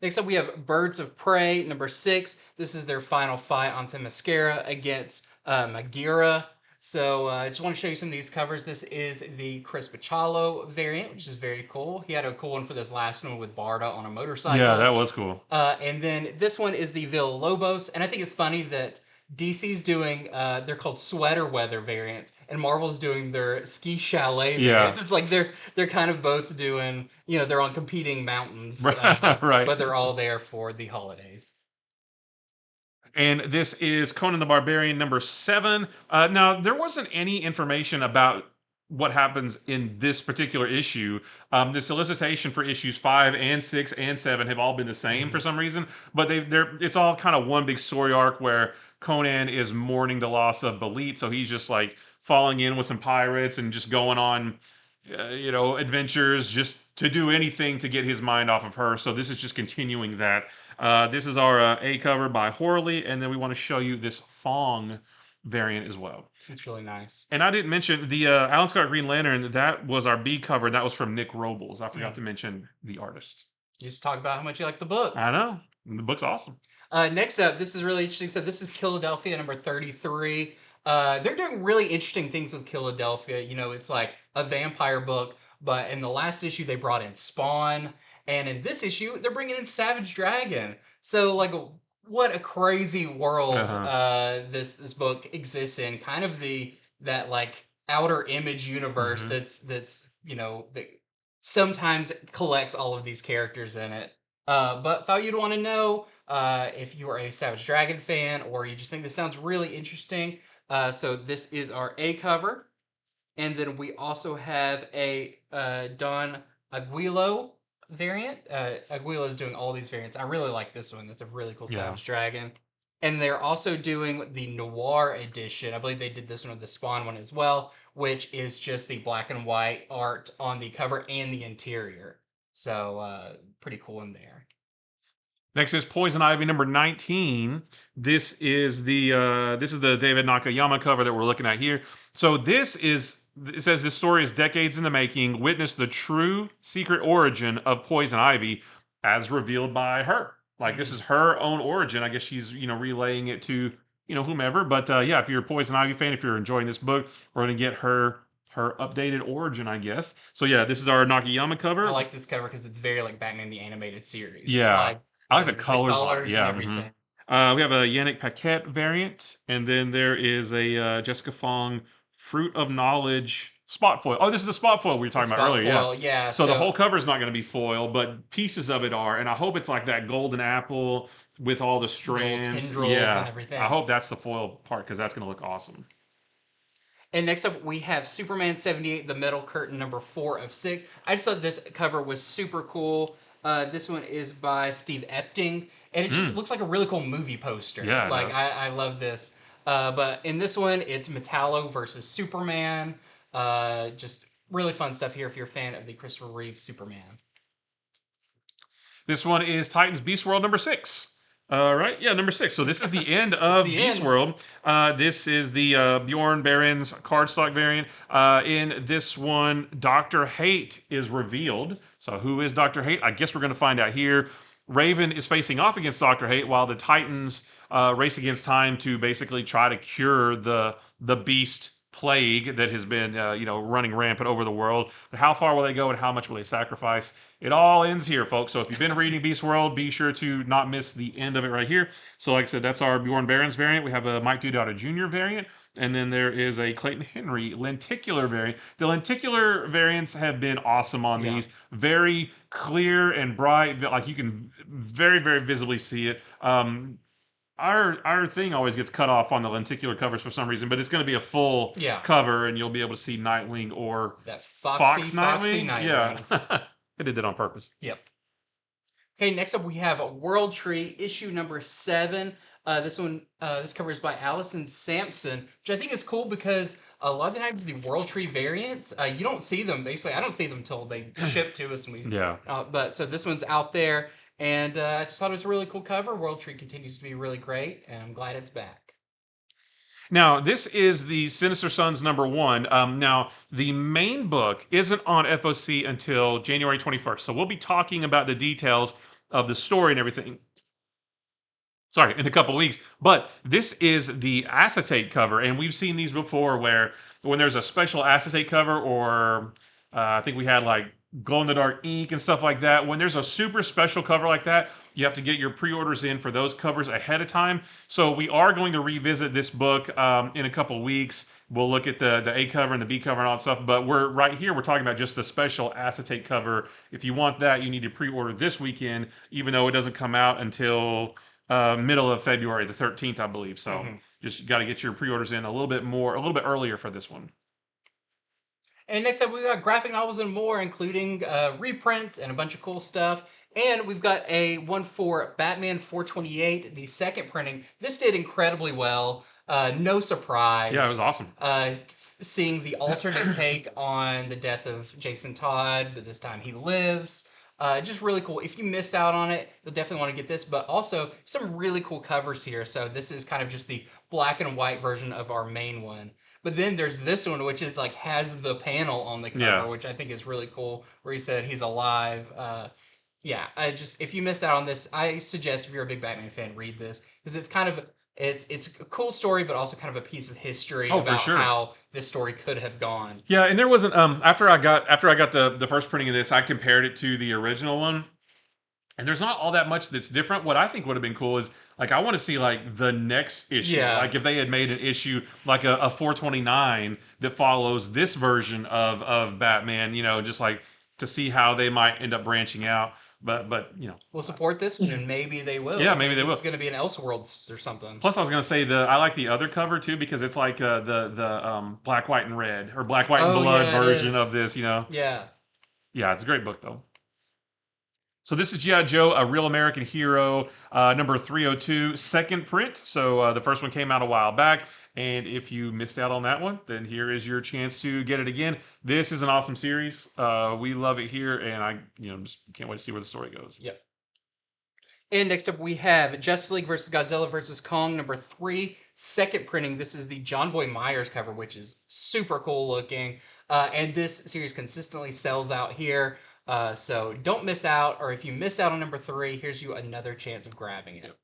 Next up, we have Birds of Prey, number 6. This is their final fight on Themyscira against Maghera. So I just want to show you some of these covers. This is the Chris Bachalo variant, which is very cool. He had a cool one for this last one with Barda on a motorcycle. Yeah, that was cool. And then this one is the Villa-Lobos. And I think it's funny that DC's doing, they're called sweater weather variants, and Marvel's doing their ski chalet variants. It's like they're kind of both doing, they're on competing mountains, right. But they're all there for the holidays. And this is Conan the Barbarian number 7. Now, there wasn't any information about what happens in this particular issue. The solicitation for issues 5 and 6 and 7 have all been the same for some reason, but it's all kind of one big story arc where Conan is mourning the loss of Belit, so he's just like falling in with some pirates and just going on adventures just to do anything to get his mind off of her. So this is just continuing that. This is our A cover by Horley, and then we want to show you this Fong variant as well. It's really nice. And I didn't mention the Alan Scott Green Lantern. That was our B cover, and that was from Nick Robles. I forgot to mention the artist. You just talk about how much you like the book. I know. The book's awesome. Next up, this is really interesting. So this is Philadelphia number 33. They're doing really interesting things with Philadelphia. It's like a vampire book, but in the last issue they brought in Spawn, and in this issue they're bringing in Savage Dragon. So like, what a crazy world this book exists in. Kind of that like outer image universe that sometimes collects all of these characters in it. But thought you'd want to know if you are a Savage Dragon fan or you just think this sounds really interesting. So this is our A cover. And then we also have a Don Aguilo variant. Aguilo is doing all these variants. I really like this one. It's a really cool Savage Dragon. And they're also doing the Noir edition. I believe they did this one with the Spawn one as well, which is just the black and white art on the cover and the interior. So pretty cool in there. Next is Poison Ivy number 19. This is the David Nakayama cover that we're looking at here. So it says this story is decades in the making. Witness the true secret origin of Poison Ivy as revealed by her. Like this is her own origin. I guess she's relaying it to whomever. But yeah, if you're a Poison Ivy fan, if you're enjoying this book, we're gonna get her updated origin, I guess. So yeah, this is our Nakayama cover. I like this cover because it's very like Batman the Animated Series. Yeah, I like the colors. Yeah, and everything. We have a Yannick Paquette variant, and then there is a Jessica Fong Fruit of Knowledge spot foil. Oh, this is the spot foil we were talking about earlier. Foil, yeah. So the whole cover is not going to be foil, but pieces of it are, and I hope it's like that golden apple with all the strands, tendrils and everything. I hope that's the foil part because that's going to look awesome. And next up, we have Superman 78, the Metal Curtain, number 4 of 6. I just thought this cover was super cool. This one is by Steve Epting, and it just looks like a really cool movie poster. Yeah, like I love this. But in this one, it's Metallo versus Superman. Just really fun stuff here if you're a fan of the Christopher Reeve Superman. This one is Titans Beast World number 6. Right? Yeah, number 6. So this is the end of Beast World. This is the Bjorn Barron's cardstock variant. In this one, Dr. Hate is revealed. So who is Dr. Hate? I guess we're going to find out here. Raven is facing off against Dr. Hate while the Titans race against time to basically try to cure the beast plague that has been running rampant over the world. But how far will they go and how much will they sacrifice? It all ends here, folks. So if you've been reading Beast World, be sure to not miss the end of it right here. So like I said, that's our Bjorn Barron's variant. We have a Mike Deodato Jr. variant, and then there is a Clayton Henry lenticular variant. The lenticular variants have been awesome on these. Very clear and bright. Like you can very, very visibly see it. Our thing always gets cut off on the lenticular covers for some reason, but it's going to be a full cover, and you'll be able to see Nightwing or that Foxy Nightwing. Yeah. I did that on purpose. Yep. Okay, next up we have World Tree, issue number 7. This cover is by Allison Sampson, which I think is cool because a lot of the times the World Tree variants, you don't see them. Basically, I don't see them until they ship to us. And but so this one's out there, and I just thought it was a really cool cover. World Tree continues to be really great, and I'm glad it's back. Now, this is the Sinister Sons number 1. Now, the main book isn't on FOC until January 21st. So we'll be talking about the details of the story and everything. Sorry, in a couple weeks. But this is the acetate cover. And we've seen these before where when there's a special acetate cover or I think we had like glow-in-the-dark ink and stuff like that. When there's a super special cover like that, you have to get your pre-orders in for those covers ahead of time. So we are going to revisit this book in a couple weeks. We'll look at the A cover and the B cover and all that stuff. But we're talking about just the special acetate cover. If you want that, you need to pre-order this weekend, even though it doesn't come out until middle of February, the 13th, I believe. So Mhm. just got to get your pre-orders in a little bit earlier for this one. And next up, we got graphic novels and more, including reprints and a bunch of cool stuff. And we've got a one for Batman 428, the second printing. This did incredibly well. No Yeah, it was surprise. awesome. Seeing the alternate take on the death of Jason Todd, but this time he lives. Just really cool. If you missed out on it, you'll definitely want to get this, but also some really cool covers here. So this is kind of just the black and white version of our main one. But then there's this one, which is like has the panel on the cover, Yeah. which I think is really cool, where he said he's alive. Yeah, I just if you missed out on this, I suggest if you're a big Batman fan, read this because it's kind of it's a cool story, but also kind of a piece of history Oh, for about sure. how this story could have gone. Yeah, and there wasn't after I got the first printing of this, I compared it to the original one. And there's not all that much that's different. What I think would have been cool is like I want to see like the next issue. Yeah. Like if they had made an issue like a 429 that follows this version of Batman, you know, just like to see how they might end up branching out. But you know, We'll support this one, and maybe they will. Yeah, maybe they this will. It's going to be an Elseworlds or something. Plus, I was gonna say I like the other cover too because it's like the black, white, and red or black, white, and blood yeah, version of this. You know, Yeah. yeah, it's a great book though. So this is G.I. Joe, A Real American Hero, number 302, second print. So the first one came out a while back, and if you missed out on that one, then here is your chance to get it again. This is an awesome series. We love it here, and I just can't wait to see where the story goes. Yep. And next up we have Justice League versus Godzilla versus Kong number 3, second printing. This is the John Boy Myers cover, which is super cool looking. And this series consistently sells out here. So don't miss out, or if you missed out on number 3, here's you another chance of grabbing it.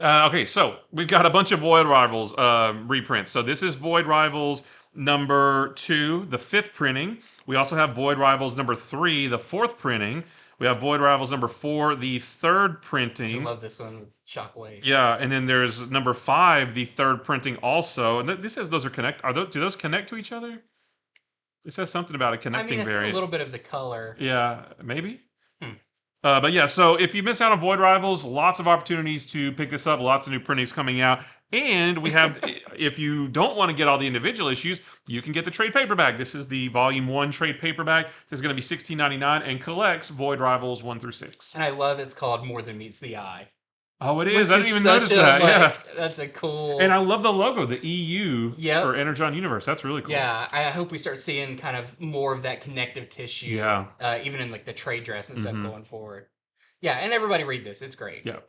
Okay, so we've got a bunch of Void Rivals reprints. So this is Void Rivals number 2, the 5th printing. We also have Void Rivals number 3, the 4th printing. We have Void Rivals number 4, the 3rd printing. I love this one with Shockwave. Yeah, and then there's number 5, the 3rd printing also. And this says those are do those connect to each other? It says something about a connecting I see variant. a little bit of the color. Yeah, maybe. But yeah, so if you miss out on Void Rivals, lots of opportunities to pick this up. Lots of new printings coming out. And we have, if you don't want to get all the individual issues, you can get the trade paperback. This is the Volume 1 trade paperback. This is going to be $16.99 and collects Void Rivals 1 through 6. And I love it's called More Than Meets the Eye. Oh, it is. Which I didn't even notice that. Yeah. That's a cool. And I love the logo, the EU Yep. for Energon Universe. That's really cool. Yeah, I hope we start seeing kind of more of that connective tissue. Yeah. Even in like the trade dress and stuff going forward. Yeah, and everybody read this. It's great. Yeah.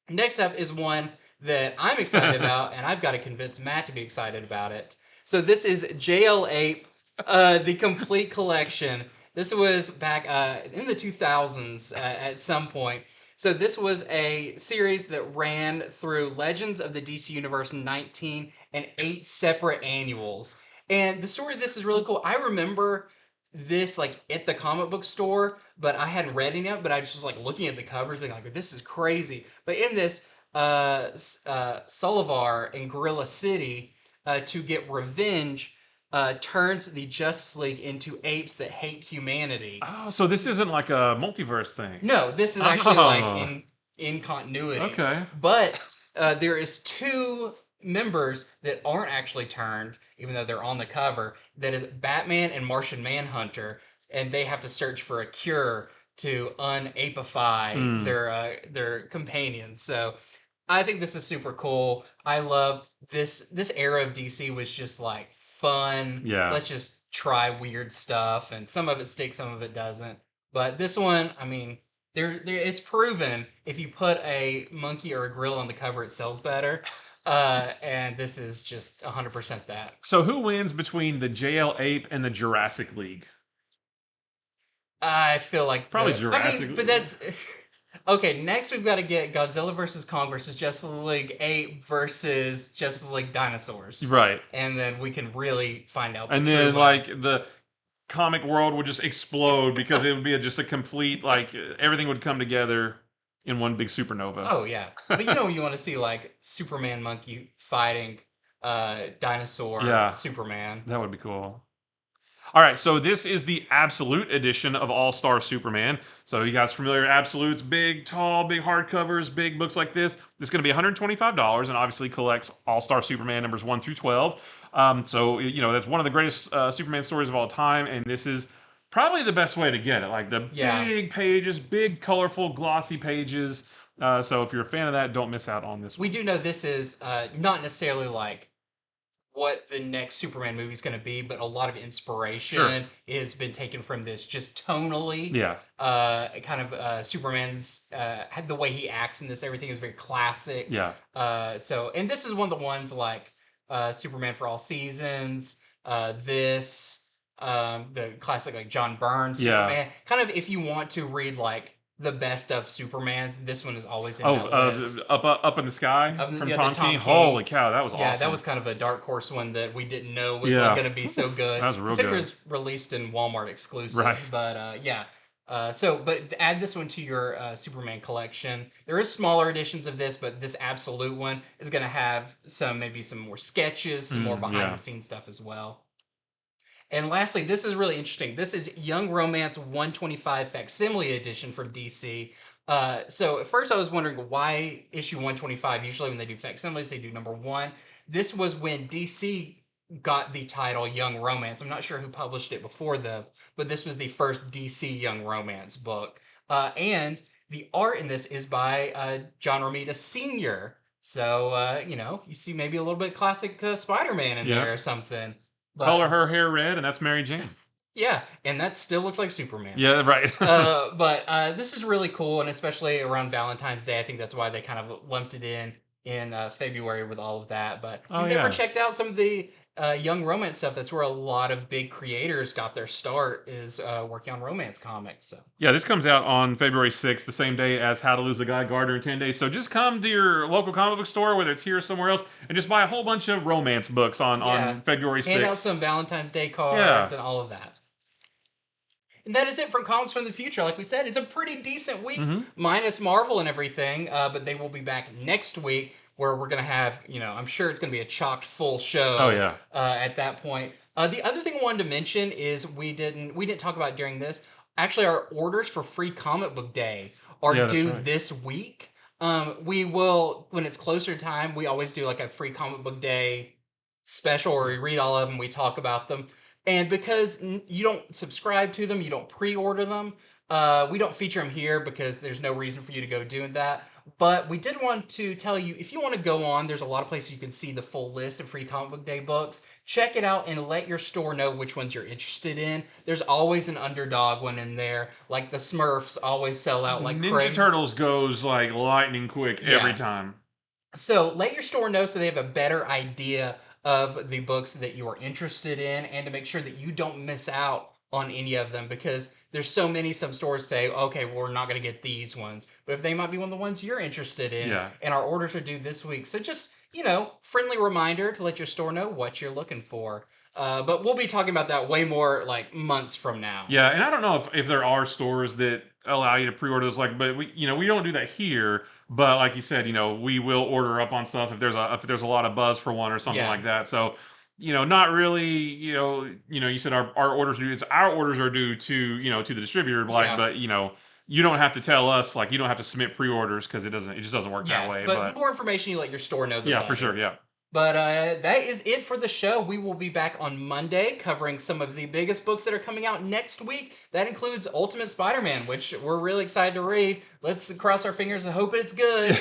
Next up is one that I'm excited about, and I've got to convince Matt to be excited about it. So this is JL Ape, the complete collection. This was back in the 2000s at some point. So this was a series that ran through Legends of the DC Universe 19 and 8 separate annuals. And the story of this is really cool. I remember this like at the comic book store, but I hadn't read it yet, but I was just like looking at the covers being like, this is crazy. But in this, Solovar in Gorilla City, to get revenge, turns the Justice League into apes that hate humanity. Oh, so this isn't like a multiverse thing. No, this is actually like in continuity. Okay. But there is 2 members that aren't actually turned, even though they're on the cover. That is Batman and Martian Manhunter, and they have to search for a cure to unapify their companions. So I think this is super cool. I love this era of DC was just like fun. Yeah. Let's just try weird stuff, and some of it sticks, some of it doesn't. But this one, I mean, it's proven if you put a monkey or a gorilla on the cover, it sells better. And this is just 100% that. So who wins between the JL Ape and the Jurassic League? I feel like probably Jurassic League. League. But that's okay. Next, we've got to get Godzilla versus Kong versus Justice League Ape versus Justice League Dinosaurs. Right. And then we can really find out. And then like the comic world would just explode because it would be just a complete like everything would come together in one big supernova. Oh yeah, but you want to see like Superman monkey fighting dinosaur Superman. That would be cool. All right, so this is the Absolute edition of All Star Superman. So you guys familiar with Absolutes? Big, tall, big hardcovers, big books like this. This is going to be $125 and obviously collects All Star Superman numbers 1 through 12. So, that's one of the greatest Superman stories of all time, and this is probably the best way to get it. Like the big pages, big, colorful, glossy pages. So if you're a fan of that, don't miss out on this one. We do know this is not necessarily like what the next Superman movie is going to be, but a lot of inspiration has been taken from this, just tonally. Yeah. Kind of Superman's the way he acts in this, everything is very classic. Yeah. And this is one of the ones like Superman for All Seasons. The classic like John Byrne Superman. Kind of if you want to read like the best of Supermans, this one is always in that list. Up in the Sky from Tom King. Holy cow, that was awesome. Yeah, that was kind of a dark horse one that we didn't know was going to be so good. That was real good. It was released in Walmart exclusive, right? But but add this one to your Superman collection. There is smaller editions of this, but this Absolute one is going to have maybe some more sketches, some more behind the scenes stuff as well. And lastly, this is really interesting. This is Young Romance 125 Facsimile Edition from DC. So at first I was wondering why issue 125. Usually when they do facsimiles, they do number 1. This was when DC got the title Young Romance. I'm not sure who published it before but this was the first DC Young Romance book. And the art in this is by John Romita Sr. So, you see maybe a little bit classic Spider-Man in there or something. Color her hair red, and that's Mary Jane. Yeah, and that still looks like Superman. Yeah, right. But this is really cool, and especially around Valentine's Day, I think that's why they kind of lumped it in February with all of that. But if you've never checked out some of the Young Romance stuff, that's where a lot of big creators got their start, is working on romance comics. So yeah, this comes out on February 6th, the same day as How to Lose a Guy, Gardner in 10 Days. So just come to your local comic book store, whether it's here or somewhere else, and just buy a whole bunch of romance books on February 6th. Hand out some Valentine's Day cards and all of that. And that is it from Comics from the Future. Like we said, it's a pretty decent week, minus Marvel and everything. But they will be back next week, where we're going to have, I'm sure it's going to be a chocked full show at that point. The other thing I wanted to mention is we didn't talk about during this. Actually, our orders for Free Comic Book Day are due this week. We will, when it's closer to time, we always do like a Free Comic Book Day special where we read all of them, we talk about them. And because you don't subscribe to them, you don't pre-order them, we don't feature them here because there's no reason for you to go doing that. But we did want to tell you, if you want to go on, there's a lot of places you can see the full list of Free Comic Book Day books. Check it out and let your store know which ones you're interested in. There's always an underdog one in there. Like the Smurfs always sell out like crazy. Ninja Turtles goes like lightning quick every time. So let your store know so they have a better idea of the books that you are interested in, and to make sure that you don't miss out on any of them, because there's so many. Some stores say, okay, well, we're not going to get these ones, but if they might be one of the ones you're interested in, and our orders are due this week. So just, friendly reminder to let your store know what you're looking for. But we'll be talking about that way more like months from now. Yeah, and I don't know if there are stores that allow you to pre-order this, but we don't do that here. But like you said, we will order up on stuff if there's a lot of buzz for one or something like that. So not really, you said our orders are due. Our orders are due to the distributor, but you don't have to tell us, like you don't have to submit pre-orders because it just doesn't work that way. But more information, you let your store know. Yeah, for sure. Yeah. But that is it for the show. We will be back on Monday covering some of the biggest books that are coming out next week. That includes Ultimate Spider-Man, which we're really excited to read. Let's cross our fingers and hope it's good.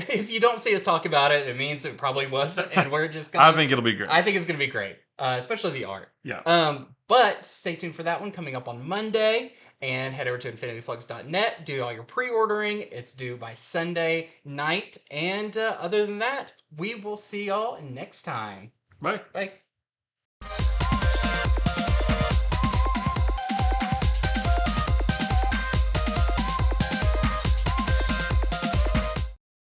If you don't see us talk about it, it means it probably wasn't, and we're just I think it'll be great. I think it's going to be great, especially the art. Yeah. But stay tuned for that one coming up on Monday. And head over to infinityflux.net. Do all your pre-ordering. It's due by Sunday night. And other than that, we will see y'all next time. Bye. Bye.